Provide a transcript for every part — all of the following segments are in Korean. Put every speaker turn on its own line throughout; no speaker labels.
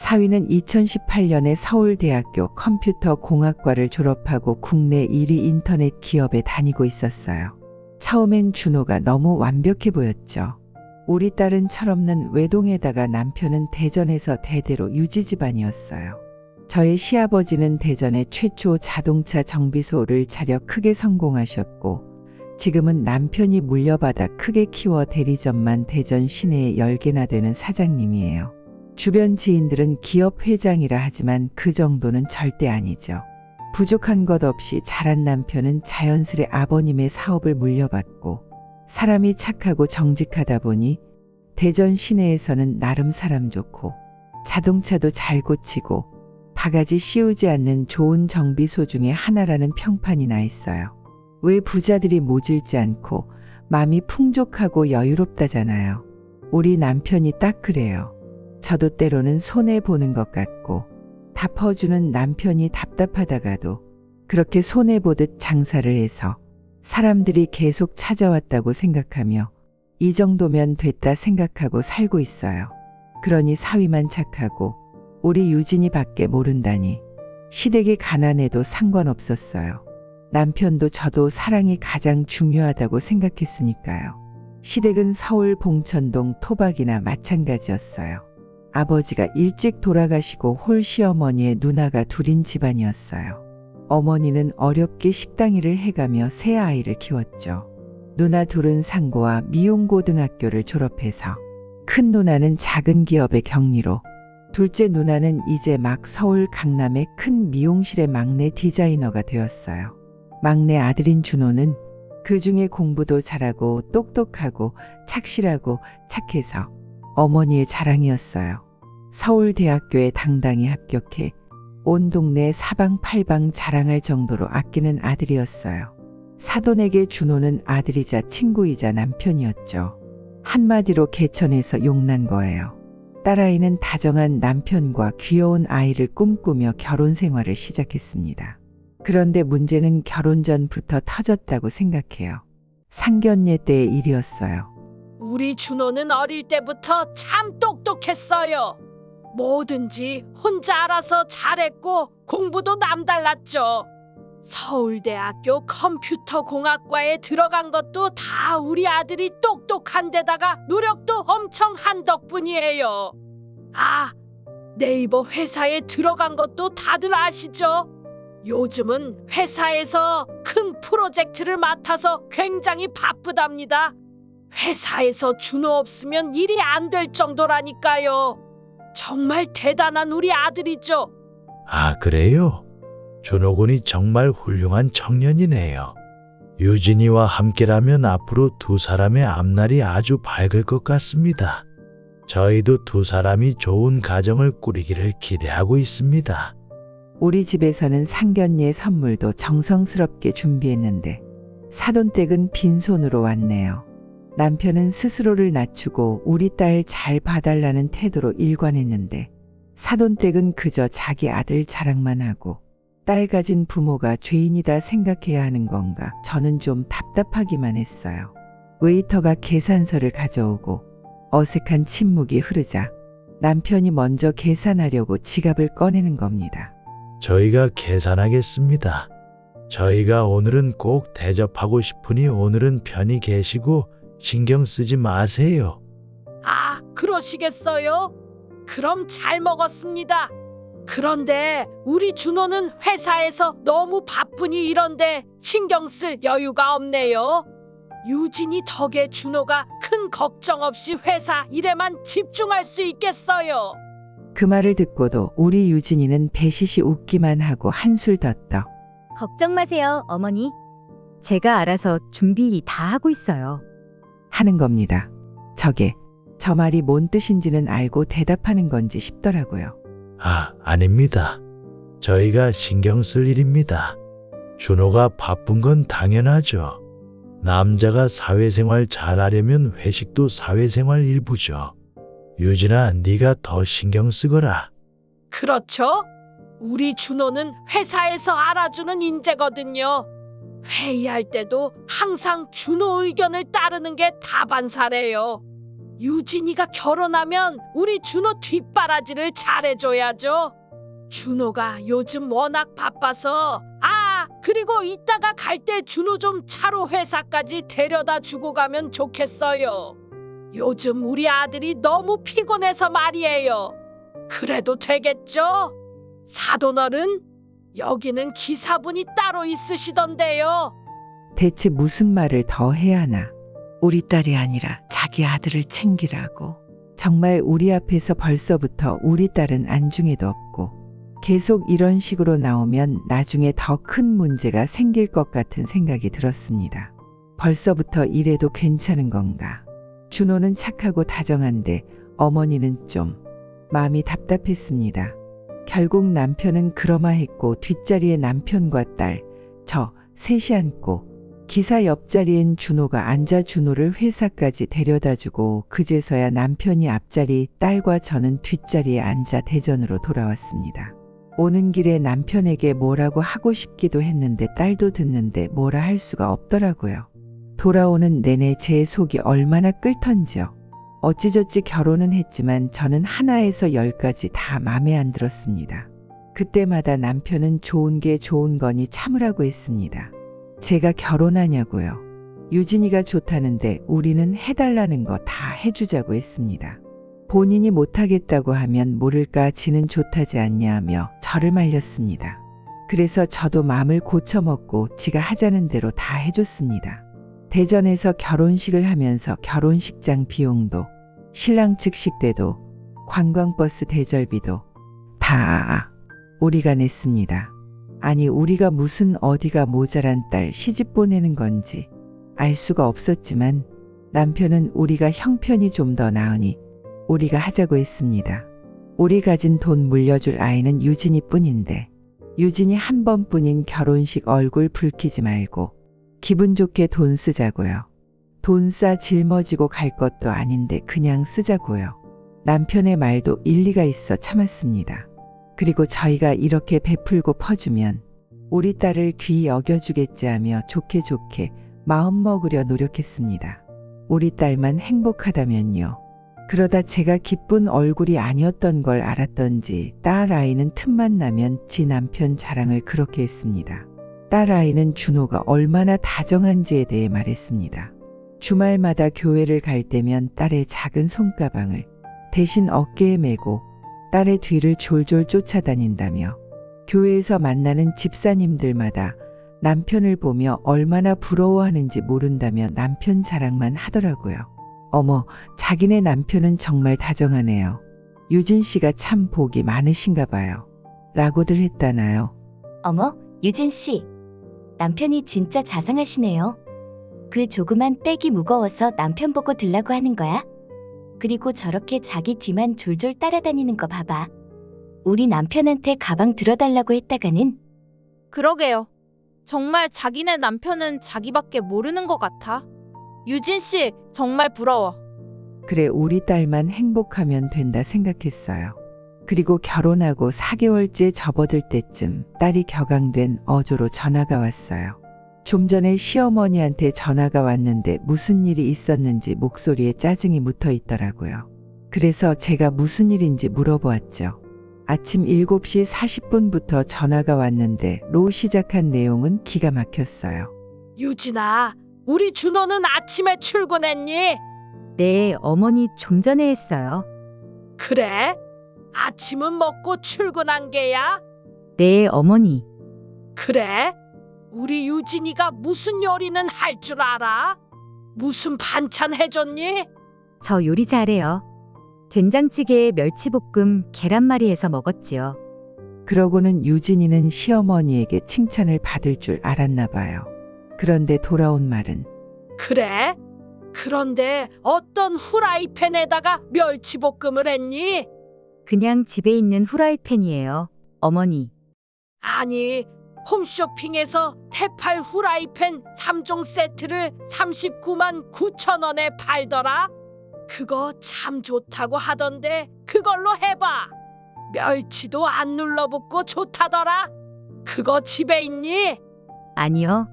사위는 2018년에 서울대학교 컴퓨터공학과를 졸업하고 국내 1위 인터넷 기업에 다니고 있었어요. 처음엔 준호가 너무 완벽해 보였죠. 우리 딸은 철없는 외동에다가 남편은 대전에서 대대로 유지 집안이었어요. 저의 시아버지는 대전의 최초 자동차 정비소를 차려 크게 성공하셨고 지금은 남편이 물려받아 크게 키워 대리점만 대전 시내에 10개나 되는 사장님이에요. 주변 지인들은 기업 회장이라 하지만 그 정도는 절대 아니죠. 부족한 것 없이 자란 남편은 자연스레 아버님의 사업을 물려받고 사람이 착하고 정직하다 보니 대전 시내에서는 나름 사람 좋고 자동차도 잘 고치고 바가지 씌우지 않는 좋은 정비소 중에 하나라는 평판이 나 있어요. 왜 부자들이 모질지 않고 마음이 풍족하고 여유롭다잖아요. 우리 남편이 딱 그래요. 저도 때로는 손해보는 것 같고 다 퍼주는 남편이 답답하다가도 그렇게 손해보듯 장사를 해서 사람들이 계속 찾아왔다고 생각하며 이 정도면 됐다 생각하고 살고 있어요. 그러니 사위만 착하고 우리 유진이 밖에 모른다니 시댁이 가난해도 상관없었어요. 남편도 저도 사랑이 가장 중요하다고 생각했으니까요. 시댁은 서울 봉천동 토박이나 마찬가지였어요. 아버지가 일찍 돌아가시고 홀 시어머니의 누나가 둘인 집안이었어요. 어머니는 어렵게 식당 일을 해가며 세 아이를 키웠죠. 누나 둘은 상고와 미용고등학교를 졸업해서 큰 누나는 작은 기업의 경리로 둘째 누나는 이제 막 서울 강남의 큰 미용실의 막내 디자이너가 되었어요. 막내 아들인 준호는 그중에 공부도 잘하고 똑똑하고 착실하고 착해서 어머니의 자랑이었어요. 서울대학교에 당당히 합격해 온 동네 사방팔방 자랑할 정도로 아끼는 아들이었어요. 사돈에게 준호는 아들이자 친구이자 남편이었죠. 한마디로 개천에서 용난 거예요. 딸아이는 다정한 남편과 귀여운 아이를 꿈꾸며 결혼 생활을 시작했습니다. 그런데 문제는 결혼 전부터 터졌다고 생각해요. 상견례 때의 일이었어요.
우리 준호는 어릴 때부터 참 똑똑했어요. 뭐든지 혼자 알아서 잘했고 공부도 남달랐죠. 서울대학교 컴퓨터공학과에 들어간 것도 다 우리 아들이 똑똑한 데다가 노력도 엄청 한 덕분이에요. 아, 네이버 회사에 들어간 것도 다들 아시죠? 요즘은 회사에서 큰 프로젝트를 맡아서 굉장히 바쁘답니다. 회사에서 준호 없으면 일이 안 될 정도라니까요. 정말 대단한 우리 아들이죠.
아, 그래요? 준호군이 정말 훌륭한 청년이네요. 유진이와 함께라면 앞으로 두 사람의 앞날이 아주 밝을 것 같습니다. 저희도 두 사람이 좋은 가정을 꾸리기를 기대하고 있습니다.
우리 집에서는 상견례 선물도 정성스럽게 준비했는데 사돈댁은 빈손으로 왔네요. 남편은 스스로를 낮추고 우리 딸 잘 봐달라는 태도로 일관했는데 사돈댁은 그저 자기 아들 자랑만 하고 딸 가진 부모가 죄인이다 생각해야 하는 건가 저는 좀 답답하기만 했어요. 웨이터가 계산서를 가져오고 어색한 침묵이 흐르자 남편이 먼저 계산하려고 지갑을 꺼내는 겁니다.
저희가 계산하겠습니다. 저희가 오늘은 꼭 대접하고 싶으니 오늘은 편히 계시고 신경 쓰지 마세요.
아, 그러시겠어요? 그럼 잘 먹었습니다. 그런데 우리 준호는 회사에서 너무 바쁘니 이런데 신경 쓸 여유가 없네요. 유진이 덕에 준호가 큰 걱정 없이 회사 일에만 집중할 수 있겠어요.
그 말을 듣고도 우리 유진이는 배시시 웃기만 하고 한술 더 떠.
걱정 마세요, 어머니. 제가 알아서 준비 다 하고 있어요.
하는 겁니다. 저게 저 말이 뭔 뜻인지는 알고 대답하는 건지 싶더라고요.
아, 아닙니다. 저희가 신경 쓸 일입니다. 준호가 바쁜 건 당연하죠. 남자가 사회생활 잘하려면 회식도 사회생활 일부죠. 유진아, 네가 더 신경 쓰거라.
그렇죠? 우리 준호는 회사에서 알아주는 인재거든요. 회의할 때도 항상 준호 의견을 따르는 게 다반사래요. 유진이가 결혼하면 우리 준호 뒷바라지를 잘해줘야죠. 준호가 요즘 워낙 바빠서 그리고 이따가 갈 때 준호 좀 차로 회사까지 데려다 주고 가면 좋겠어요. 요즘 우리 아들이 너무 피곤해서 말이에요. 그래도 되겠죠? 사돈어른, 여기는 기사분이 따로 있으시던데요.
대체 무슨 말을 더 해야 하나? 우리 딸이 아니라 자기 아들을 챙기라고. 정말 우리 앞에서 벌써부터 우리 딸은 안중에도 없고 계속 이런 식으로 나오면 나중에 더 큰 문제가 생길 것 같은 생각이 들었습니다. 벌써부터 이래도 괜찮은 건가? 준호는 착하고 다정한데 어머니는 좀 마음이 답답했습니다. 결국 남편은 그러마했고 뒷자리에 남편과 딸, 저 셋이 앉고 기사 옆자리엔 준호가 앉아 준호를 회사까지 데려다주고 그제서야 남편이 앞자리, 딸과 저는 뒷자리에 앉아 대전으로 돌아왔습니다. 오는 길에 남편에게 뭐라고 하고 싶기도 했는데 딸도 듣는데 뭐라 할 수가 없더라고요. 돌아오는 내내 제 속이 얼마나 끓던지요. 어찌저찌 결혼은 했지만 저는 하나에서 열까지 다 맘에 안 들었습니다. 그때마다 남편은 좋은 게 좋은 거니 참으라고 했습니다. 제가 결혼하냐고요. 유진이가 좋다는데 우리는 해달라는 거 다 해주자고 했습니다. 본인이 못하겠다고 하면 모를까 지는 좋다지 않냐며 저를 말렸습니다. 그래서 저도 마음을 고쳐먹고 지가 하자는 대로 다 해줬습니다. 대전에서 결혼식을 하면서 결혼식장 비용도, 신랑 측 식대도, 관광버스 대절비도 다 우리가 냈습니다. 아니 우리가 무슨 어디가 모자란 딸 시집 보내는 건지 알 수가 없었지만 남편은 우리가 형편이 좀 더 나으니 우리가 하자고 했습니다. 우리 가진 돈 물려줄 아이는 유진이 뿐인데 유진이 한 번뿐인 결혼식 얼굴 붉히지 말고 기분 좋게 돈 쓰자고요. 돈 싸 짊어지고 갈 것도 아닌데 그냥 쓰자고요. 남편의 말도 일리가 있어 참았습니다. 그리고 저희가 이렇게 베풀고 퍼주면 우리 딸을 귀히 여겨주겠지 하며 좋게 좋게 마음 먹으려 노력했습니다. 우리 딸만 행복하다면요. 그러다 제가 기쁜 얼굴이 아니었던 걸 알았던지 딸 아이는 틈만 나면 지 남편 자랑을 그렇게 했습니다. 딸 아이는 준호가 얼마나 다정한지에 대해 말했습니다. 주말마다 교회를 갈 때면 딸의 작은 손가방을 대신 어깨에 메고 딸의 뒤를 졸졸 쫓아다닌다며 교회에서 만나는 집사님들마다 남편을 보며 얼마나 부러워하는지 모른다며 남편 자랑만 하더라고요. 어머, 자기네 남편은 정말 다정하네요. 유진 씨가 참 복이 많으신가 봐요. 라고들 했다나요.
어머, 유진 씨. 남편이 진짜 자상하시네요. 그 조그만 백이 무거워서 남편 보고 들라고 하는 거야? 그리고 저렇게 자기 뒤만 졸졸 따라다니는 거 봐봐. 우리 남편한테 가방 들어달라고 했다가는.
그러게요. 정말 자기네 남편은 자기밖에 모르는 것 같아. 유진 씨, 정말 부러워.
그래 우리 딸만 행복하면 된다 생각했어요. 그리고 결혼하고 4개월째 접어들 때쯤 딸이 격앙된 어조로 전화가 왔어요. 좀 전에 시어머니한테 전화가 왔는데 무슨 일이 있었는지 목소리에 짜증이 묻어 있더라고요. 그래서 제가 무슨 일인지 물어보았죠. 아침 7시 40분부터 전화가 왔는데 로 시작한 내용은 기가 막혔어요.
유진아, 우리 준호는 아침에 출근했니?
네, 어머니 좀 전에 했어요.
그래? 아침은 먹고 출근한 게야?
네, 어머니.
그래? 우리 유진이가 무슨 요리는 할 줄 알아? 무슨 반찬 해줬니?
저 요리 잘해요. 된장찌개에 멸치볶음, 계란말이 해서 먹었지요.
그러고는 유진이는 시어머니에게 칭찬을 받을 줄 알았나 봐요. 그런데 돌아온 말은
그래? 그런데 어떤 후라이팬에다가 멸치볶음을 했니?
그냥 집에 있는 후라이팬이에요, 어머니.
아니, 홈쇼핑에서 테팔 후라이팬 3종 세트를 39만 9천 원에 팔더라? 그거 참 좋다고 하던데 그걸로 해봐. 멸치도 안 눌러붙고 좋다더라. 그거 집에 있니?
아니요.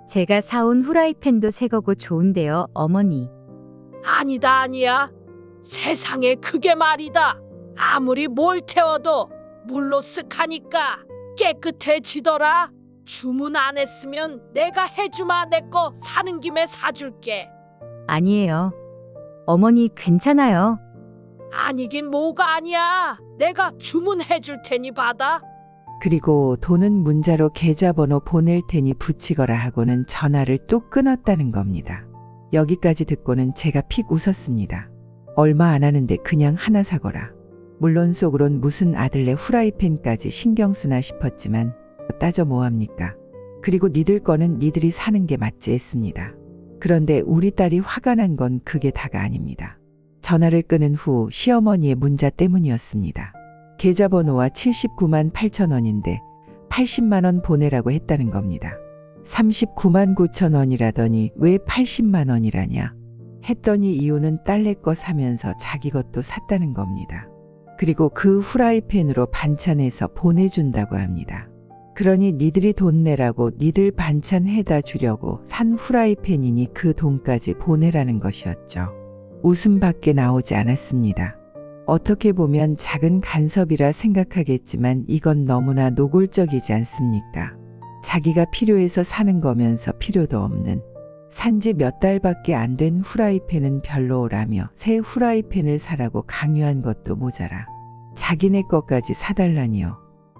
제가 사온 후라이팬도 새 거고 좋은데요, 어머니.
아니다 아니야. 세상에 그게 말이다. 아무리 뭘 태워도 물로 쓱하니까 깨끗해지더라. 주문 안 했으면 내가 해주마. 내 거 사는 김에 사줄게.
아니에요. 어머니 괜찮아요.
아니긴 뭐가 아니야. 내가 주문해 줄 테니 받아.
그리고 돈은 문자로 계좌번호 보낼 테니 붙이거라 하고는 전화를 뚝 끊었다는 겁니다. 여기까지 듣고는 제가 픽 웃었습니다. 얼마 안 하는데 그냥 하나 사거라. 물론 속으론 무슨 아들네 후라이팬까지 신경 쓰나 싶었지만 따져 뭐합니까? 그리고 니들 거는 니들이 사는 게 맞지 했습니다. 그런데 우리 딸이 화가 난 건 그게 다가 아닙니다. 전화를 끊은 후 시어머니의 문자 때문이었습니다. 계좌번호와 79만 8천 원인데 80만 원 보내라고 했다는 겁니다. 39만 9천 원이라더니 왜 80만 원이라냐 했더니 이유는 딸내 거 사면서 자기 것도 샀다는 겁니다. 그리고 그 후라이팬으로 반찬해서 보내준다고 합니다. 그러니 니들이 돈 내라고 니들 반찬 해다 주려고 산 후라이팬이니 그 돈까지 보내라는 것이었죠. 웃음밖에 나오지 않았습니다. 어떻게 보면 작은 간섭이라 생각하겠지만 이건 너무나 노골적이지 않습니까? 자기가 필요해서 사는 거면서 필요도 없는 산지 몇 달밖에 안 된 후라이팬은 별로라며 새 후라이팬을 사라고 강요한 것도 모자라 자기네 것까지 사달라니요.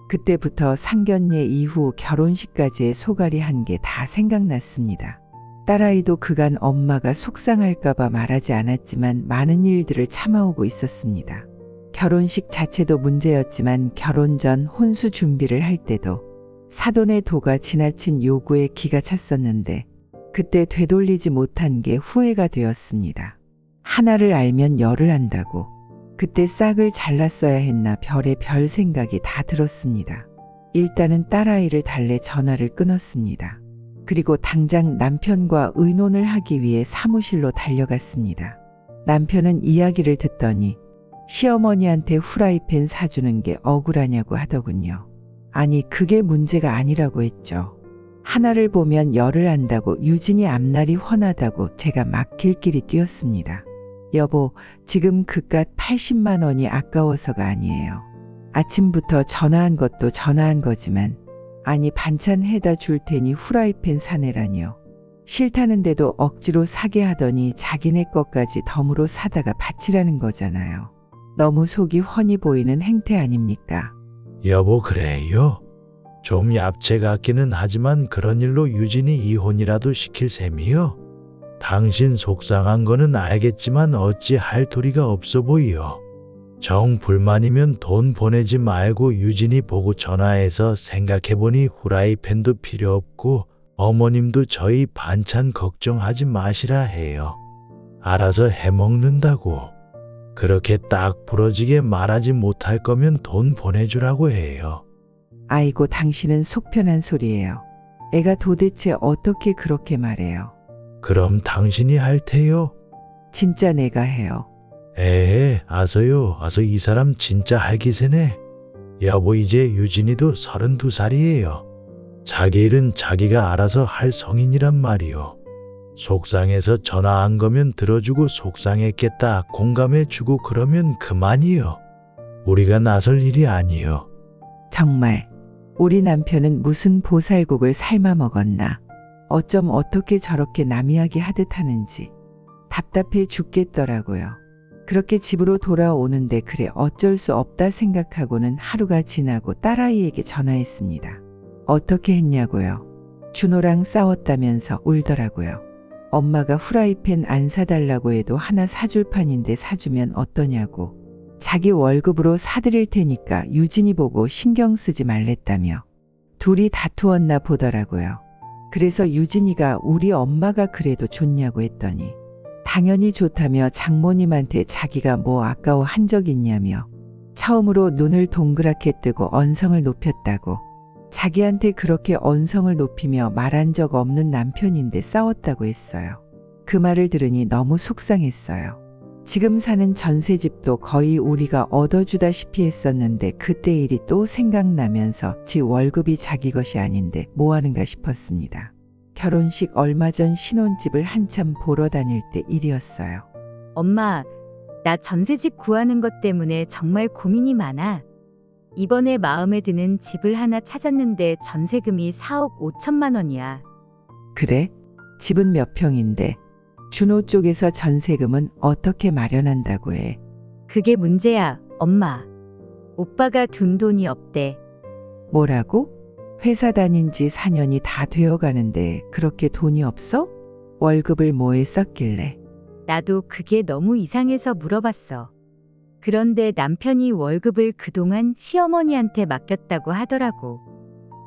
그때부터 상견례 이후 결혼식까지의 소갈이 한 게 다 생각났습니다. 딸아이도 그간 엄마가 속상할까봐 말하지 않았지만 많은 일들을 참아오고 있었습니다. 결혼식 자체도 문제였지만 결혼 전 혼수 준비를 할 때도 사돈의 도가 지나친 요구에 기가 찼었는데 그때 되돌리지 못한 게 후회가 되었습니다. 하나를 알면 열을 안다고 그때 싹을 잘랐어야 했나 별의 별 생각이 다 들었습니다. 일단은 딸아이를 달래 전화를 끊었습니다. 그리고 당장 남편과 의논을 하기 위해 사무실로 달려갔습니다. 남편은 이야기를 듣더니 시어머니한테 후라이팬 사주는 게 억울하냐고 하더군요. 아니 그게 문제가 아니라고 했죠. 하나를 보면 열을 안다고 유진이 앞날이 훤하다고 제가 막 길길이 뛰었습니다. 여보, 지금 그깟 80만 원이 아까워서가 아니에요. 아침부터 전화한 것도 전화한 거지만 아니 반찬 해다 줄 테니 후라이팬 사내라니요. 싫다는데도 억지로 사게 하더니 자기네 것까지 덤으로 사다가 바치라는 거잖아요. 너무 속이 훤히 보이는 행태 아닙니까?
여보 그래요? 좀 얍체 같기는 하지만 그런 일로 유진이 이혼이라도 시킬 셈이요? 당신 속상한 거는 알겠지만 어찌 할 도리가 없어 보이요. 정 불만이면 돈 보내지 말고 유진이 보고 전화해서 생각해보니 후라이팬도 필요 없고 어머님도 저희 반찬 걱정하지 마시라 해요. 알아서 해먹는다고. 그렇게 딱 부러지게 말하지 못할 거면 돈 보내주라고 해요.
아이고 당신은 속편한 소리예요. 애가 도대체 어떻게 그렇게 말해요?
그럼 당신이 할 테요?
진짜 내가 해요.
아서요. 아서 이 사람 진짜 할 기세네. 여보 이제 유진이도 32살이에요. 자기 일은 자기가 알아서 할 성인이란 말이요. 속상해서 전화한 거면 들어주고 속상했겠다 공감해주고 그러면 그만이요. 우리가 나설 일이 아니요.
정말 우리 남편은 무슨 보살국을 삶아 먹었나. 어쩜 어떻게 저렇게 남 이야기 하듯 하는지 답답해 죽겠더라고요. 그렇게 집으로 돌아오는데 그래 어쩔 수 없다 생각하고는 하루가 지나고 딸아이에게 전화했습니다. 어떻게 했냐고요? 준호랑 싸웠다면서 울더라고요. 엄마가 후라이팬 안 사달라고 해도 하나 사줄 판인데 사주면 어떠냐고. 자기 월급으로 사드릴 테니까 유진이 보고 신경 쓰지 말랬다며. 둘이 다투었나 보더라고요. 그래서 유진이가 우리 엄마가 그래도 좋냐고 했더니 당연히 좋다며 장모님한테 자기가 뭐 아까워 한 적 있냐며 처음으로 눈을 동그랗게 뜨고 언성을 높였다고. 자기한테 그렇게 언성을 높이며 말한 적 없는 남편인데 싸웠다고 했어요. 그 말을 들으니 너무 속상했어요. 지금 사는 전세집도 거의 우리가 얻어주다시피 했었는데 그때 일이 또 생각나면서 지 월급이 자기 것이 아닌데 뭐하는가 싶었습니다. 결혼식 얼마 전 신혼집을 한참 보러 다닐 때 일이었어요.
엄마, 나 전세집 구하는 것 때문에 정말 고민이 많아. 이번에 마음에 드는 집을 하나 찾았는데 전세금이 4억 5천만 원이야.
그래? 집은 몇 평인데? 준호 쪽에서 전세금은 어떻게 마련한다고 해?
그게 문제야, 엄마. 오빠가 둔 돈이 없대.
뭐라고? 회사 다닌 지 4년이 다 되어 가는데 그렇게 돈이 없어? 월급을 뭐에 썼길래?
나도 그게 너무 이상해서 물어봤어. 그런데 남편이 월급을 그동안 시어머니한테 맡겼다고 하더라고.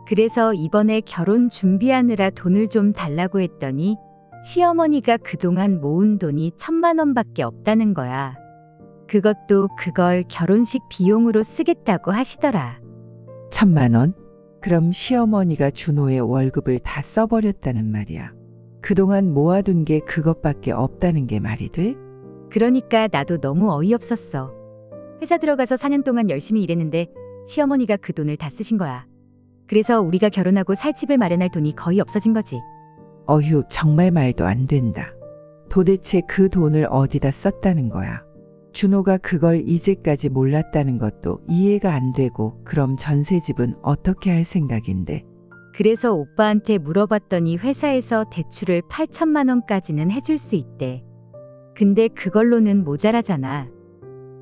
그래서 이번에 결혼 준비하느라 돈을 좀 달라고 했더니 시어머니가 그동안 모은 돈이 1,000만 원밖에 없다는 거야. 그것도 그걸 결혼식 비용으로 쓰겠다고 하시더라.
1,000만 원? 그럼 시어머니가 준호의 월급을 다 써버렸다는 말이야. 그동안 모아둔 게 그것밖에 없다는 게 말이 돼?
그러니까 나도 너무 어이없었어. 회사 들어가서 4년 동안 열심히 일했는데 시어머니가 그 돈을 다 쓰신 거야. 그래서 우리가 결혼하고 살 집을 마련할 돈이 거의 없어진 거지.
어휴, 정말 말도 안 된다. 도대체 그 돈을 어디다 썼다는 거야? 준호가 그걸 이제까지 몰랐다는 것도 이해가 안 되고, 그럼 전세집은 어떻게 할 생각인데?
그래서 오빠한테 물어봤더니 회사에서 대출을 8천만 원까지는 해줄 수 있대. 근데 그걸로는 모자라잖아.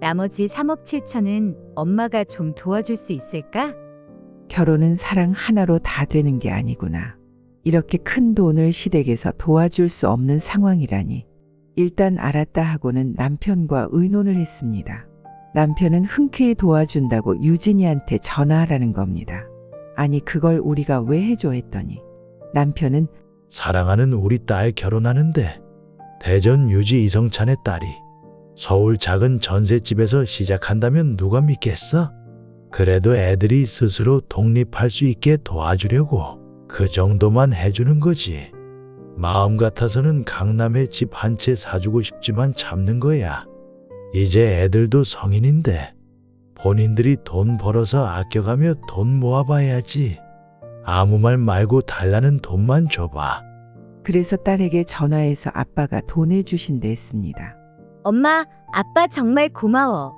나머지 3억 7천은 엄마가 좀 도와줄 수 있을까?
결혼은 사랑 하나로 다 되는 게 아니구나. 이렇게 큰 돈을 시댁에서 도와줄 수 없는 상황이라니. 일단 알았다 하고는 남편과 의논을 했습니다. 남편은 흔쾌히 도와준다고 유진이한테 전화하라는 겁니다. 아니, 그걸 우리가 왜 해줘 했더니 남편은
사랑하는 우리 딸 결혼하는데 대전 유지 이성찬의 딸이 서울 작은 전셋집에서 시작한다면 누가 믿겠어? 그래도 애들이 스스로 독립할 수 있게 도와주려고 그 정도만 해주는 거지. 마음 같아서는 강남에 집 한 채 사주고 싶지만 참는 거야. 이제 애들도 성인인데 본인들이 돈 벌어서 아껴가며 돈 모아봐야지. 아무 말 말고 달라는 돈만 줘봐.
그래서 딸에게 전화해서 아빠가 돈을 주신다 했습니다.
엄마, 아빠 정말 고마워.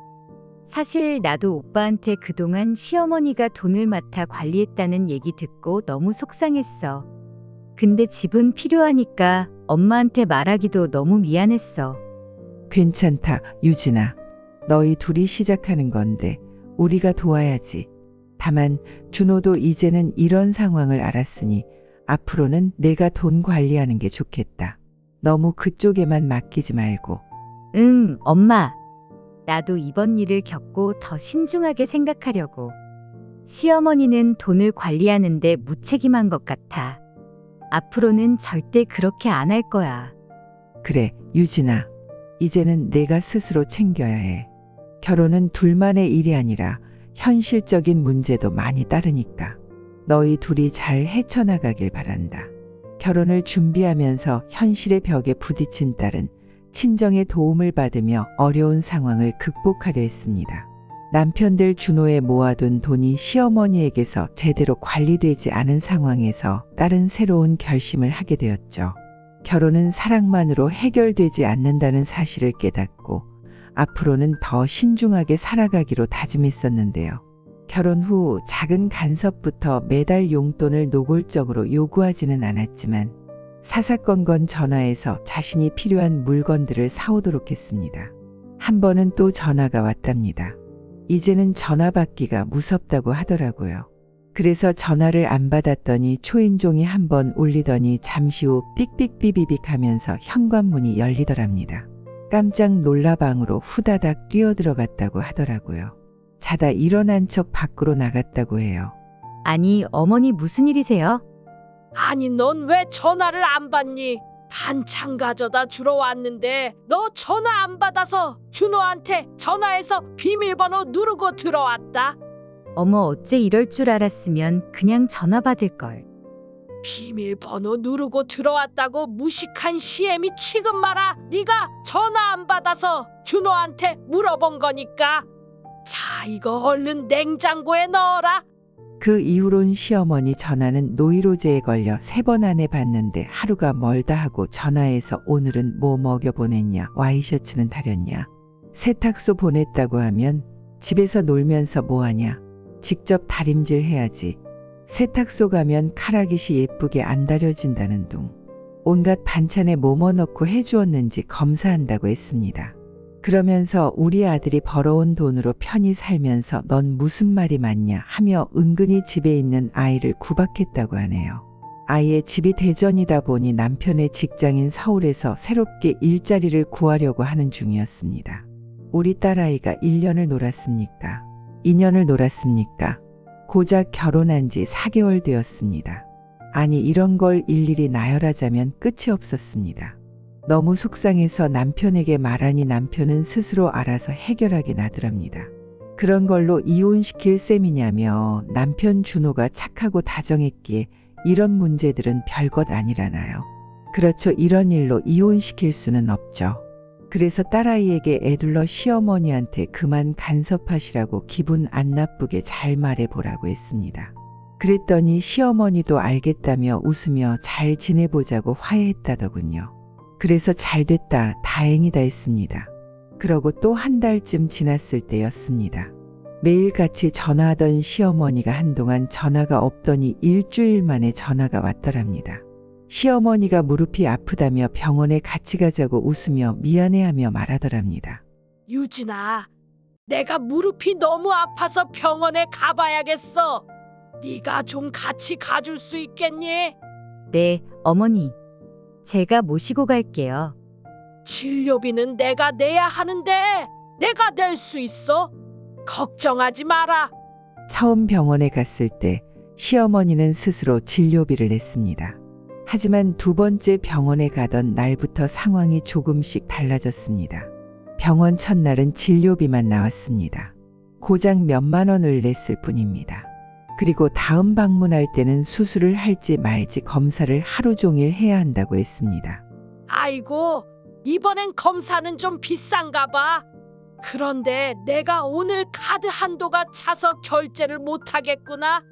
사실 나도 오빠한테 그동안 시어머니가 돈을 맡아 관리했다는 얘기 듣고 너무 속상했어. 근데 집은 필요하니까 엄마한테 말하기도 너무 미안했어.
괜찮다, 유진아. 너희 둘이 시작하는 건데 우리가 도와야지. 다만 준호도 이제는 이런 상황을 알았으니 앞으로는 내가 돈 관리하는 게 좋겠다. 너무 그쪽에만 맡기지 말고.
응, 엄마. 나도 이번 일을 겪고 더 신중하게 생각하려고. 시어머니는 돈을 관리하는데 무책임한 것 같아. 앞으로는 절대 그렇게 안 할 거야.
그래, 유진아. 이제는 내가 스스로 챙겨야 해. 결혼은 둘만의 일이 아니라 현실적인 문제도 많이 따르니까 너희 둘이 잘 헤쳐나가길 바란다. 결혼을 준비하면서 현실의 벽에 부딪힌 딸은 친정의 도움을 받으며 어려운 상황을 극복하려 했습니다. 남편들 준호에 모아둔 돈이 시어머니에게서 제대로 관리되지 않은 상황에서 딸은 새로운 결심을 하게 되었죠. 결혼은 사랑만으로 해결되지 않는다는 사실을 깨닫고 앞으로는 더 신중하게 살아가기로 다짐했었는데요. 결혼 후 작은 간섭부터 매달 용돈을 노골적으로 요구하지는 않았지만 사사건건 전화해서 자신이 필요한 물건들을 사오도록 했습니다. 한 번은 또 전화가 왔답니다. 이제는 전화 받기가 무섭다고 하더라고요. 그래서 전화를 안 받았더니 초인종이 한 번 울리더니 잠시 후 삑삑비비빅 하면서 현관문이 열리더랍니다. 깜짝 놀라 방으로 후다닥 뛰어들어갔다고 하더라고요. 자다 일어난 척 밖으로 나갔다고 해요.
아니, 어머니 무슨 일이세요?
아니, 넌 왜 전화를 안 받니? 반찬 가져다 주러 왔는데 너 전화 안 받아서 준호한테 전화해서 비밀번호 누르고 들어왔다.
어머, 어째 이럴 줄 알았으면 그냥 전화 받을걸.
비밀번호 누르고 들어왔다고 무식한 시애미 취급 마라. 네가 전화 안 받아서 준호한테 물어본 거니까. 자, 이거 얼른 냉장고에 넣어라.
그 이후론 시어머니 전화는 노이로제에 걸려 3번 안에 받는데 하루가 멀다 하고 전화해서 오늘은 뭐 먹여보냈냐, 와이셔츠는 다렸냐, 세탁소 보냈다고 하면 집에서 놀면서 뭐하냐, 직접 다림질 해야지, 세탁소 가면 카라깃이 예쁘게 안 다려진다는 둥, 온갖 반찬에 뭐뭐 넣고 해주었는지 검사한다고 했습니다. 그러면서 우리 아들이 벌어온 돈으로 편히 살면서 넌 무슨 말이 맞냐 하며 은근히 집에 있는 아이를 구박했다고 하네요. 아이의 집이 대전이다 보니 남편의 직장인 서울에서 새롭게 일자리를 구하려고 하는 중이었습니다. 우리 딸아이가 1년을 놀았습니까? 2년을 놀았습니까? 고작 결혼한 지 4개월 되었습니다. 아니 이런 걸 일일이 나열하자면 끝이 없었습니다. 너무 속상해서 남편에게 말하니 남편은 스스로 알아서 해결하게 놔두랍니다. 그런 걸로 이혼시킬 셈이냐며 남편 준호가 착하고 다정했기에 이런 문제들은 별것 아니라나요. 그렇죠. 이런 일로 이혼시킬 수는 없죠. 그래서 딸아이에게 애둘러 시어머니한테 그만 간섭하시라고 기분 안 나쁘게 잘 말해보라고 했습니다. 그랬더니 시어머니도 알겠다며 웃으며 잘 지내보자고 화해했다더군요. 그래서 잘됐다, 다행이다 했습니다. 그러고 또 한 달쯤 지났을 때였습니다. 매일같이 전화하던 시어머니가 한동안 전화가 없더니 일주일 만에 전화가 왔더랍니다. 시어머니가 무릎이 아프다며 병원에 같이 가자고 웃으며 미안해하며 말하더랍니다.
유진아, 내가 무릎이 너무 아파서 병원에 가봐야겠어. 네가 좀 같이 가줄 수 있겠니?
네, 어머니. 제가 모시고 갈게요.
진료비는 내가 내야 하는데 내가 낼 수 있어? 걱정하지 마라.
처음 병원에 갔을 때 시어머니는 스스로 진료비를 냈습니다. 하지만 2번째 병원에 가던 날부터 상황이 조금씩 달라졌습니다. 병원 첫날은 진료비만 나왔습니다. 고작 몇만 원을 냈을 뿐입니다. 그리고 다음 방문할 때는 수술을 할지 말지 검사를 하루 종일 해야 한다고 했습니다.
아이고, 이번엔 검사는 좀 비싼가 봐. 그런데 내가 오늘 카드 한도가 차서 결제를 못하겠구나.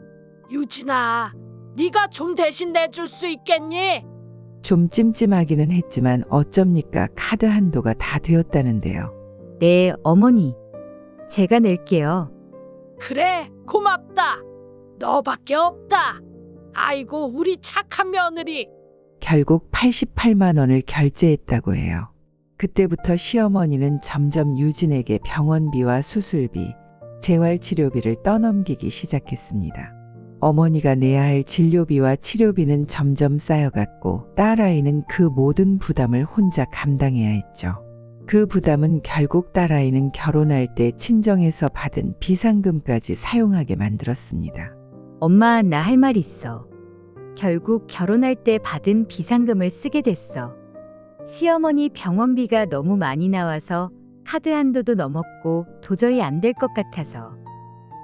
유진아, 네가 좀 대신 내줄 수 있겠니?
좀 찜찜하기는 했지만 어쩝니까? 카드 한도가 다 되었다는데요.
네, 어머니. 제가 낼게요.
그래, 고맙다. 너밖에 없다. 아이고, 우리 착한 며느리.
결국 88만 원을 결제했다고 해요. 그때부터 시어머니는 점점 유진에게 병원비와 수술비, 재활치료비를 떠넘기기 시작했습니다. 어머니가 내야 할 진료비와 치료비는 점점 쌓여갔고 딸아이는 그 모든 부담을 혼자 감당해야 했죠. 그 부담은 결국 딸아이는 결혼할 때 친정에서 받은 비상금까지 사용하게 만들었습니다.
엄마, 나 할 말 있어. 결국 결혼할 때 받은 비상금을 쓰게 됐어. 시어머니 병원비가 너무 많이 나와서 카드 한도도 넘었고 도저히 안 될 것 같아서.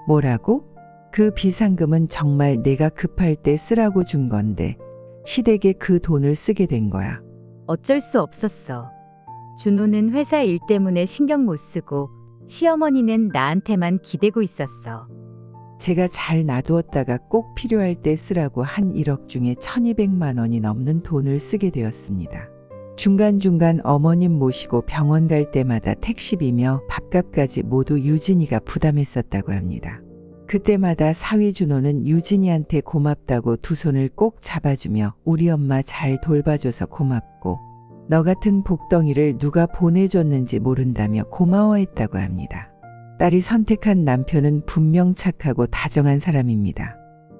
뭐라고? 그 비상금은 정말 내가 급할 때 쓰라고 준 건데 시댁에 그 돈을 쓰게 된 거야.
어쩔 수 없었어. 준호는 회사 일 때문에 신경 못 쓰고 시어머니는 나한테만 기대고 있었어.
제가 잘 놔두었다가 꼭 필요할 때 쓰라고 한 1억 중에 1200만 원이 넘는 돈을 쓰게 되었습니다. 중간중간 어머님 모시고 병원 갈 때마다 택시비며 밥값까지 모두 유진이가 부담했었다고 합니다. 그때마다 사위 준호는 유진이한테 고맙다고 두 손을 꼭 잡아주며 우리 엄마 잘 돌봐줘서 고맙고 너 같은 복덩이를 누가 보내줬는지 모른다며 고마워했다고 합니다. 딸이 선택한 남편은 분명 착하고 다정한 사람입니다.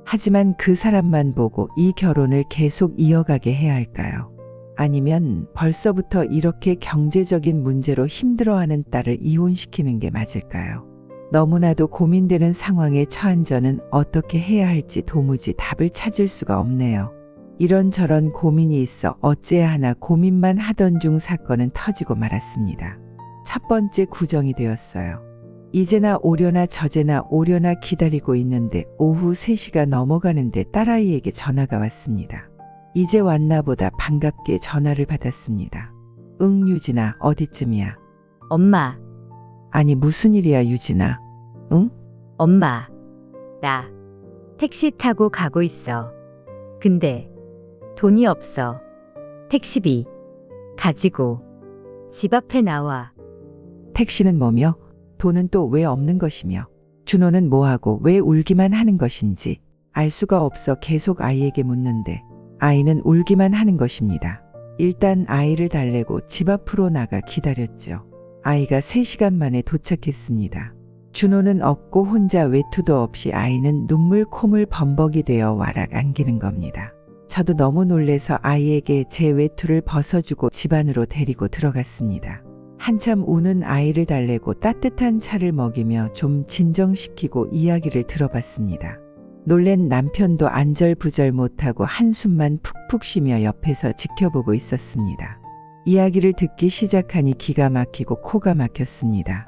하지만 그 사람만 보고 이 결혼을 계속 이어가게 해야 할까요? 아니면 벌써부터 이렇게 경제적인 문제로 힘들어하는 딸을 이혼시키는 게 맞을까요? 너무나도 고민되는 상황에 처한 저는 어떻게 해야 할지 도무지 답을 찾을 수가 없네요. 이런저런 고민이 있어 어째야 하나 고민만 하던 중 사건은 터지고 말았습니다. 첫 번째 구정이 되었어요. 이제나 오려나 저제나 오려나 기다리고 있는데 오후 3시가 넘어가는데 딸아이에게 전화가 왔습니다. 이제 왔나 보다 반갑게 전화를 받았습니다. 응, 유진아, 어디쯤이야?
엄마,
아니 무슨 일이야 유진아? 응?
엄마. 나 택시 타고 가고 있어. 근데 돈이 없어. 택시비 가지고 집 앞에 나와.
택시는 뭐며 돈은 또 왜 없는 것이며 준호는 뭐하고 왜 울기만 하는 것인지 알 수가 없어 계속 아이에게 묻는데 아이는 울기만 하는 것입니다. 일단 아이를 달래고 집 앞으로 나가 기다렸죠. 아이가 3시간 만에 도착했습니다. 준호는 없고 혼자 외투도 없이 아이는 눈물 콧물 범벅이 되어 와락 안기는 겁니다. 저도 너무 놀래서 아이에게 제 외투를 벗어주고 집 안으로 데리고 들어갔습니다. 한참 우는 아이를 달래고 따뜻한 차를 먹이며 좀 진정시키고 이야기를 들어봤습니다. 놀란 남편도 안절부절 못하고 한숨만 푹푹 쉬며 옆에서 지켜보고 있었습니다. 이야기를 듣기 시작하니 기가 막히고 코가 막혔습니다.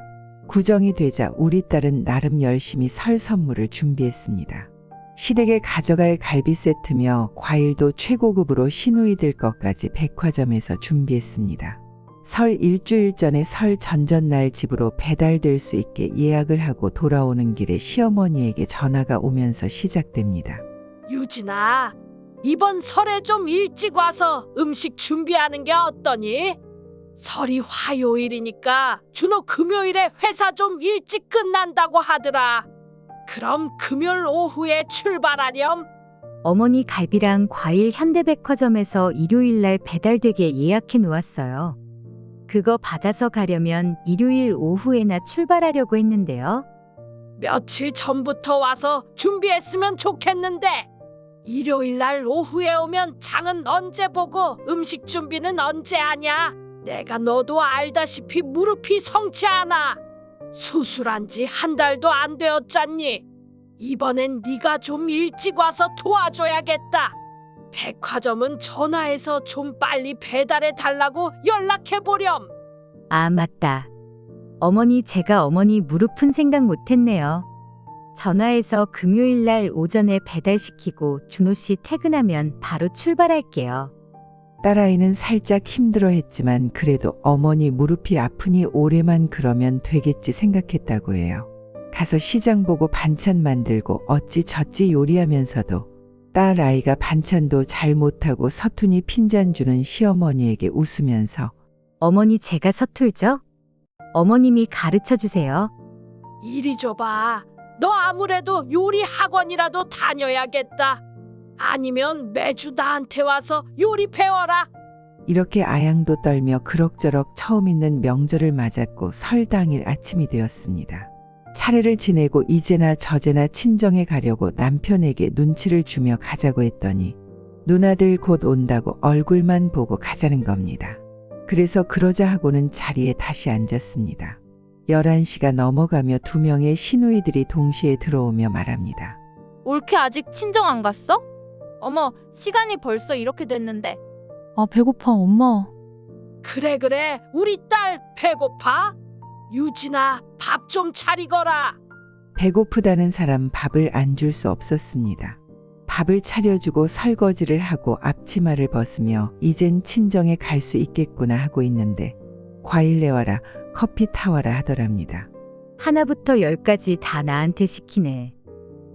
구정이 되자 우리 딸은 나름 열심히 설 선물을 준비했습니다. 시댁에 가져갈 갈비 세트며 과일도 최고급으로 시누이들 것까지 백화점에서 준비했습니다. 설 일주일 전에 설 전전날 집으로 배달될 수 있게 예약을 하고 돌아오는 길에 시어머니에게 전화가 오면서 시작됩니다.
유진아, 이번 설에 좀 일찍 와서 음식 준비하는 게 어떠니? 설이 화요일이니까 준호 금요일에 회사 좀 일찍 끝난다고 하더라. 그럼 금요일 오후에 출발하렴.
어머니 갈비랑 과일 현대백화점에서 일요일 날 배달되게 예약해 놓았어요. 그거 받아서 가려면 일요일 오후에나 출발하려고 했는데요.
며칠 전부터 와서 준비했으면 좋겠는데 일요일 날 오후에 오면 장은 언제 보고 음식 준비는 언제 하냐? 내가 너도 알다시피 무릎이 성치 않아. 수술한 지 한 달도 안 되었잖니. 이번엔 네가 좀 일찍 와서 도와줘야겠다. 백화점은 전화해서 좀 빨리 배달해 달라고 연락해보렴.
아, 맞다. 어머니, 제가 어머니 무릎은 생각 못했네요. 전화해서 금요일 날 오전에 배달시키고 준호 씨 퇴근하면 바로 출발할게요.
딸아이는 살짝 힘들어했지만 그래도 어머니 무릎이 아프니 올해만 그러면 되겠지 생각했다고 해요. 가서 시장 보고 반찬 만들고 어찌저찌 요리하면서도 딸아이가 반찬도 잘 못하고 서툰이 핀잔 주는 시어머니에게 웃으면서
어머니, 제가 서툴죠? 어머님이 가르쳐 주세요.
이리 줘봐. 너 아무래도 요리 학원이라도 다녀야겠다. 아니면 매주 나한테 와서 요리 배워라.
이렇게 아양도 떨며 그럭저럭 처음 있는 명절을 맞았고 설 당일 아침이 되었습니다. 차례를 지내고 이제나 저제나 친정에 가려고 남편에게 눈치를 주며 가자고 했더니 누나들 곧 온다고 얼굴만 보고 가자는 겁니다. 그래서 그러자 하고는 자리에 다시 앉았습니다. 11시가 넘어가며 2명의 시누이들이 동시에 들어오며 말합니다.
올케 아직 친정 안 갔어? 어머, 시간이 벌써 이렇게 됐는데.
아, 배고파, 엄마.
그래, 우리 딸 배고파? 유진아, 밥 좀 차리거라.
배고프다는 사람 밥을 안 줄 수 없었습니다. 밥을 차려주고 설거지를 하고 앞치마를 벗으며 이젠 친정에 갈 수 있겠구나 하고 있는데 과일 내와라, 커피 타와라 하더랍니다.
하나부터 10까지 다 나한테 시키네.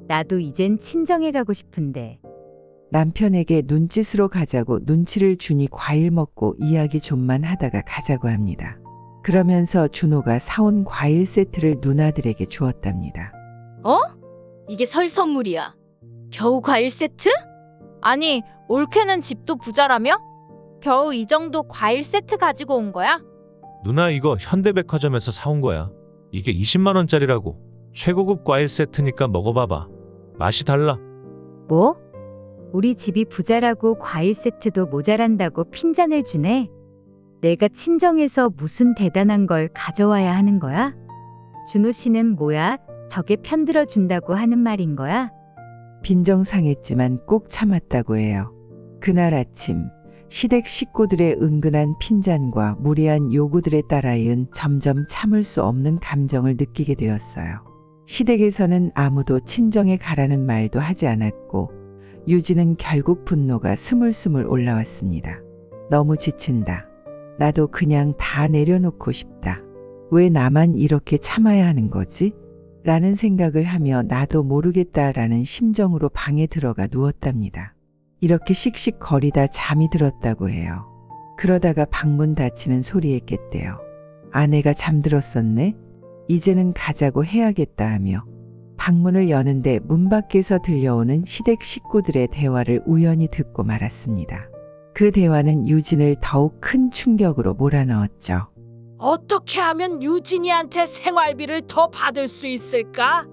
나도 이젠 친정에 가고 싶은데.
남편에게 눈짓으로 가자고 눈치를 주니 과일 먹고 이야기 좀만 하다가 가자고 합니다. 그러면서 준호가 사온 과일 세트를 누나들에게 주었답니다.
어? 이게 설 선물이야. 겨우 과일 세트?
아니, 올케는 집도 부자라며? 겨우 이 정도 과일 세트 가지고 온 거야?
누나 이거 현대백화점에서 사온 거야. 이게 20만 원짜리라고. 최고급 과일 세트니까 먹어봐봐. 맛이 달라.
뭐? 우리 집이 부자라고 과일 세트도 모자란다고 핀잔을 주네? 내가 친정에서 무슨 대단한 걸 가져와야 하는 거야? 준호 씨는 뭐야? 저게 편들어 준다고 하는 말인 거야?
빈정상했지만 꼭 참았다고 해요. 그날 아침 시댁 식구들의 은근한 핀잔과 무리한 요구들에 딸아이는 점점 참을 수 없는 감정을 느끼게 되었어요. 시댁에서는 아무도 친정에 가라는 말도 하지 않았고 유진은 결국 분노가 스물스물 올라왔습니다. 너무 지친다. 나도 그냥 다 내려놓고 싶다. 왜 나만 이렇게 참아야 하는 거지? 라는 생각을 하며 나도 모르겠다라는 심정으로 방에 들어가 누웠답니다. 이렇게 씩씩거리다 잠이 들었다고 해요. 그러다가 방문 닫히는 소리에 깼대요. 아내가 잠들었었네? 이제는 가자고 해야겠다 하며 방문을 여는데 문 밖에서 들려오는 시댁 식구들의 대화를 우연히 듣고 말았습니다. 그 대화는 유진을 더욱 큰 충격으로 몰아넣었죠.
어떻게 하면 유진이한테 생활비를 더 받을 수 있을까?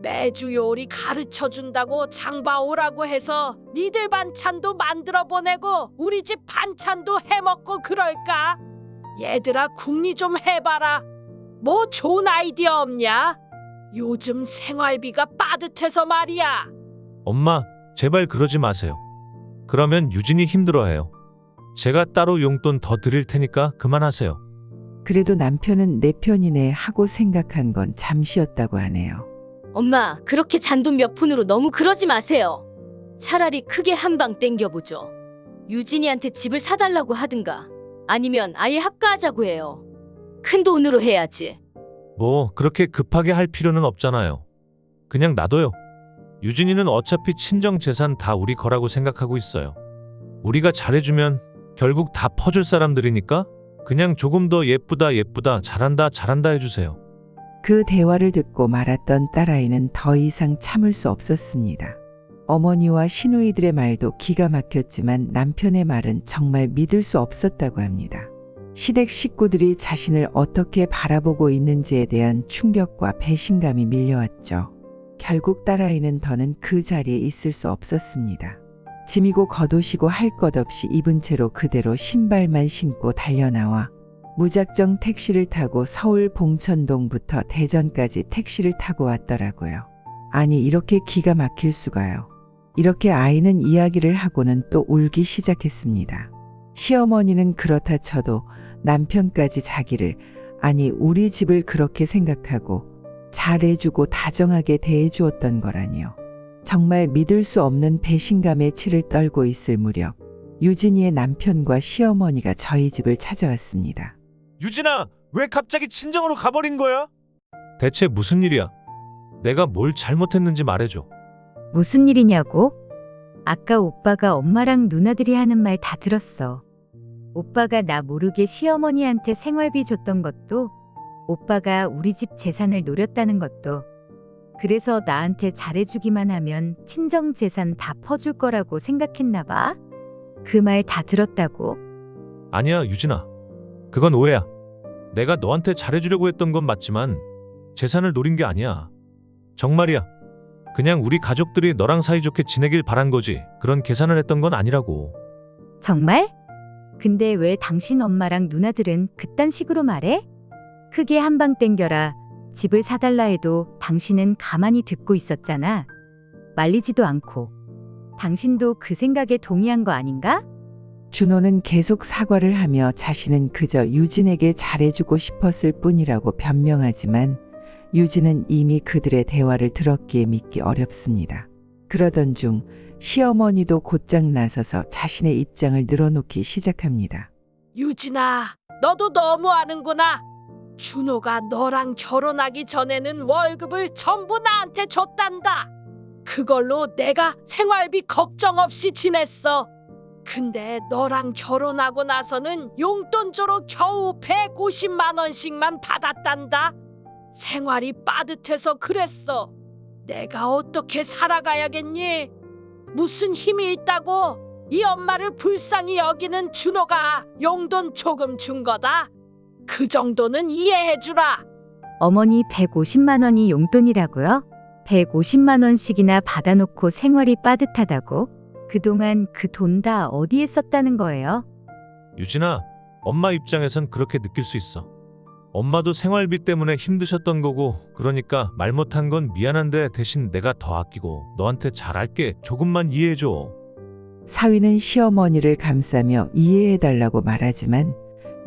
매주 요리 가르쳐 준다고 장봐 오라고 해서 니들 반찬도 만들어 보내고 우리 집 반찬도 해먹고 그럴까? 얘들아 궁리 좀 해봐라. 뭐 좋은 아이디어 없냐? 요즘 생활비가 빠듯해서 말이야.
엄마, 제발 그러지 마세요. 그러면 유진이 힘들어해요. 제가 따로 용돈 더 드릴 테니까 그만하세요.
그래도 남편은 내 편이네 하고 생각한 건 잠시였다고 하네요.
엄마, 그렇게 잔돈 몇 푼으로 너무 그러지 마세요. 차라리 크게 한 방 땡겨보죠. 유진이한테 집을 사달라고 하든가 아니면 아예 합가하자고 해요. 큰 돈으로 해야지.
뭐 그렇게 급하게 할 필요는 없잖아요. 그냥 놔둬요. 유진이는 어차피 친정 재산 다 우리 거라고 생각하고 있어요. 우리가 잘해주면 결국 다 퍼줄 사람들이니까 그냥 조금 더 예쁘다 잘한다 해주세요.
그 대화를 듣고 말았던 딸아이는 더 이상 참을 수 없었습니다. 어머니와 시누이들의 말도 기가 막혔지만 남편의 말은 정말 믿을 수 없었다고 합니다. 시댁 식구들이 자신을 어떻게 바라보고 있는지에 대한 충격과 배신감이 밀려왔죠. 결국 딸아이는 더는 그 자리에 있을 수 없었습니다. 짐이고 겉옷이고 할 것 없이 입은 채로 그대로 신발만 신고 달려나와 무작정 택시를 타고 서울 봉천동부터 대전까지 택시를 타고 왔더라고요. 아니 이렇게 기가 막힐 수가요. 이렇게 아이는 이야기를 하고는 또 울기 시작했습니다. 시어머니는 그렇다 쳐도 남편까지 자기를, 아니 우리 집을 그렇게 생각하고 잘해주고 다정하게 대해주었던 거라니요. 정말 믿을 수 없는 배신감에 치를 떨고 있을 무렵 유진이의 남편과 시어머니가 저희 집을 찾아왔습니다.
유진아, 왜 갑자기 친정으로 가버린 거야? 대체 무슨 일이야? 내가 뭘 잘못했는지 말해줘.
무슨 일이냐고? 아까 오빠가 엄마랑 누나들이 하는 말 다 들었어. 오빠가 나 모르게 시어머니한테 생활비 줬던 것도, 오빠가 우리 집 재산을 노렸다는 것도, 그래서 나한테 잘해주기만 하면 친정 재산 다 퍼줄 거라고 생각했나 봐? 그 말 다 들었다고?
아니야, 유진아. 그건 오해야. 내가 너한테 잘해주려고 했던 건 맞지만 재산을 노린 게 아니야. 정말이야. 그냥 우리 가족들이 너랑 사이좋게 지내길 바란 거지. 그런 계산을 했던 건 아니라고.
정말? 근데 왜 당신 엄마랑 누나들은 그딴 식으로 말해? 크게 한 방 땡겨라. 집을 사달라 해도 당신은 가만히 듣고 있었잖아. 말리지도 않고. 당신도 그 생각에 동의한 거 아닌가?
준호는 계속 사과를 하며 자신은 그저 유진에게 잘해주고 싶었을 뿐이라고 변명하지만 유진은 이미 그들의 대화를 들었기에 믿기 어렵습니다. 그러던 중 시어머니도 곧장 나서서 자신의 입장을 늘어놓기 시작합니다.
유진아, 너도 너무 아는구나. 준호가 너랑 결혼하기 전에는 월급을 전부 나한테 줬단다. 그걸로 내가 생활비 걱정 없이 지냈어. 근데 너랑 결혼하고 나서는 용돈조로 겨우 150만 원씩만 받았단다. 생활이 빠듯해서 그랬어. 내가 어떻게 살아가야겠니? 무슨 힘이 있다고 이 엄마를 불쌍히 여기는 준호가 용돈 조금 준 거다. 그 정도는 이해해주라.
어머니 150만 원이 용돈이라고요? 150만 원씩이나 받아놓고 생활이 빠듯하다고? 그동안 그 돈 다 어디에 썼다는 거예요?
유진아, 엄마 입장에선 그렇게 느낄 수 있어. 엄마도 생활비 때문에 힘드셨던 거고, 그러니까 말 못한 건 미안한데 대신 내가 더 아끼고 너한테 잘할게. 조금만 이해해줘.
사위는 시어머니를 감싸며 이해해달라고 말하지만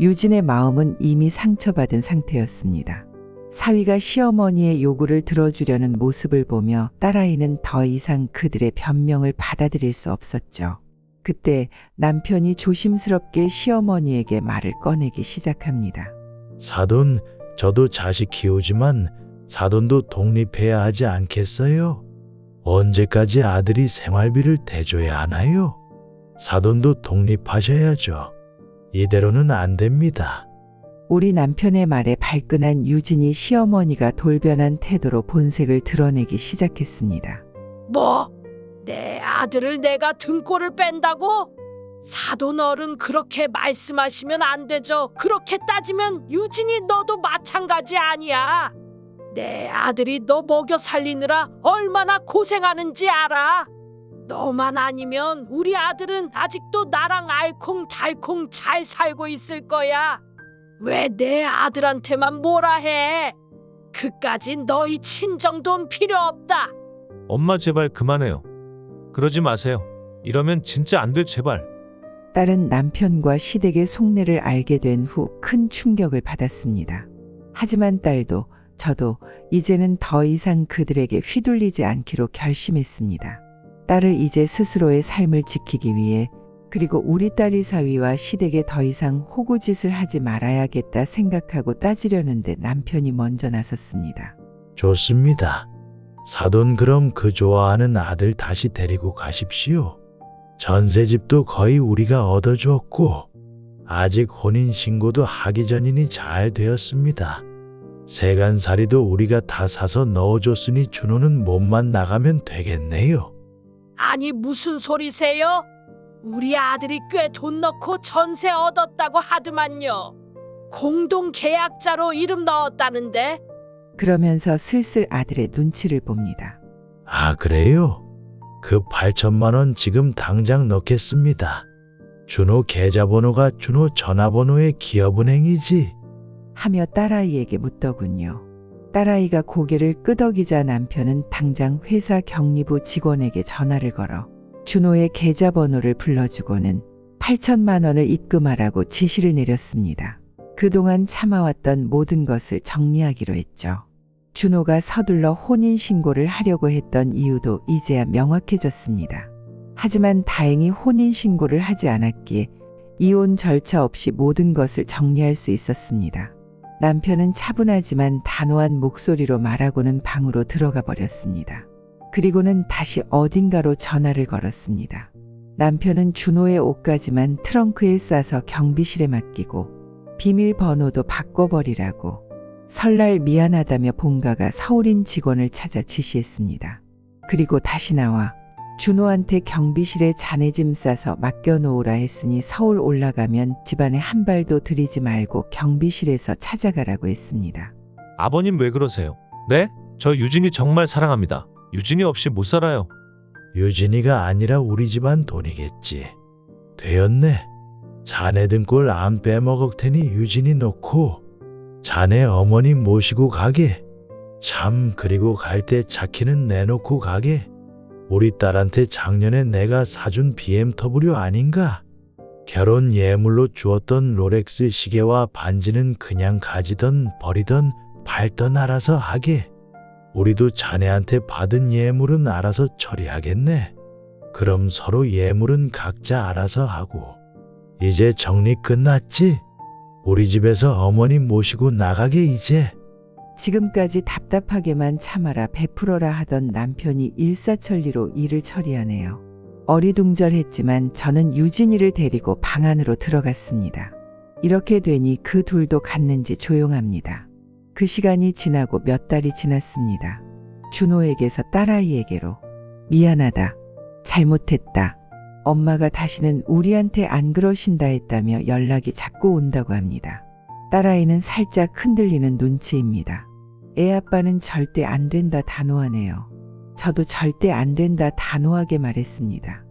유진의 마음은 이미 상처받은 상태였습니다. 사위가 시어머니의 요구를 들어주려는 모습을 보며 딸아이는 더 이상 그들의 변명을 받아들일 수 없었죠. 그때 남편이 조심스럽게 시어머니에게 말을 꺼내기 시작합니다.
사돈, 저도 자식 키우지만 사돈도 독립해야 하지 않겠어요? 언제까지 아들이 생활비를 대줘야 하나요? 사돈도 독립하셔야죠. 이대로는 안 됩니다.
우리 남편의 말에 발끈한 유진이 시어머니가 돌변한 태도로 본색을 드러내기 시작했습니다.
뭐? 내 아들을 내가 등골을 뺀다고? 사돈 어른 그렇게 말씀하시면 안 되죠. 그렇게 따지면 유진이 너도 마찬가지 아니야. 내 아들이 너 먹여 살리느라 얼마나 고생하는지 알아. 너만 아니면 우리 아들은 아직도 나랑 알콩달콩 잘 살고 있을 거야. 왜 내 아들한테만 뭐라 해? 그까진 너희 친정돈 필요 없다.
엄마 제발 그만해요. 그러지 마세요. 이러면 진짜 안 돼 제발.
딸은 남편과 시댁의 속내를 알게 된 후 큰 충격을 받았습니다. 하지만 딸도 저도 이제는 더 이상 그들에게 휘둘리지 않기로 결심했습니다. 딸을 이제 스스로의 삶을 지키기 위해 그리고 우리 딸이 사위와 시댁에 더 이상 호구짓을 하지 말아야겠다 생각하고 따지려는데 남편이 먼저 나섰습니다.
좋습니다. 사돈 그럼 그 좋아하는 아들 다시 데리고 가십시오. 전세집도 거의 우리가 얻어주었고 아직 혼인신고도 하기 전이니 잘 되었습니다. 세간살이도 우리가 다 사서 넣어줬으니 준호는 몸만 나가면 되겠네요.
아니 무슨 소리세요? 우리 아들이 꽤 돈 넣고 전세 얻었다고 하더만요. 공동 계약자로 이름 넣었다는데.
그러면서 슬슬 아들의 눈치를 봅니다.
아 그래요? 그 8천만 원 지금 당장 넣겠습니다. 준호 계좌번호가 준호 전화번호의 기업은행이지?
하며 딸아이에게 묻더군요. 딸아이가 고개를 끄덕이자 남편은 당장 회사 경리부 직원에게 전화를 걸어 준호의 계좌번호를 불러주고는 8천만 원을 입금하라고 지시를 내렸습니다. 그동안 참아왔던 모든 것을 정리하기로 했죠. 준호가 서둘러 혼인신고를 하려고 했던 이유도 이제야 명확해졌습니다. 하지만 다행히 혼인신고를 하지 않았기에 이혼 절차 없이 모든 것을 정리할 수 있었습니다. 남편은 차분하지만 단호한 목소리로 말하고는 방으로 들어가 버렸습니다. 그리고는 다시 어딘가로 전화를 걸었습니다. 남편은 준호의 옷까지만 트렁크에 싸서 경비실에 맡기고 비밀번호도 바꿔버리라고 설날 미안하다며 본가가 서울인 직원을 찾아 지시했습니다. 그리고 다시 나와 준호한테 경비실에 자네짐 싸서 맡겨놓으라 했으니 서울 올라가면 집안에 한 발도 들이지 말고 경비실에서 찾아가라고 했습니다.
아버님 왜 그러세요? 네? 저 유진이 정말 사랑합니다. 유진이 없이 못 살아요.
유진이가 아니라 우리 집안 돈이겠지. 되었네. 자네 등골 안 빼먹을 테니 유진이 놓고 자네 어머니 모시고 가게. 참 그리고 갈 때 차키는 내놓고 가게. 우리 딸한테 작년에 내가 사준 BMW 아닌가? 결혼 예물로 주었던 롤렉스 시계와 반지는 그냥 가지던 버리던 팔던 알아서 하게. 우리도 자네한테 받은 예물은 알아서 처리하겠네. 그럼 서로 예물은 각자 알아서 하고. 이제 정리 끝났지? 우리 집에서 어머니 모시고 나가게 이제.
지금까지 답답하게만 참아라 베풀어라 하던 남편이 일사천리로 일을 처리하네요. 어리둥절했지만 저는 유진이를 데리고 방 안으로 들어갔습니다. 이렇게 되니 그 둘도 갔는지 조용합니다. 그 시간이 지나고 몇 달이 지났습니다. 준호에게서 딸아이에게로 미안하다, 잘못했다, 엄마가 다시는 우리한테 안 그러신다 했다며 연락이 자꾸 온다고 합니다. 딸아이는 살짝 흔들리는 눈치입니다. 애 아빠는 절대 안 된다 단호하네요. 저도 절대 안 된다 단호하게 말했습니다.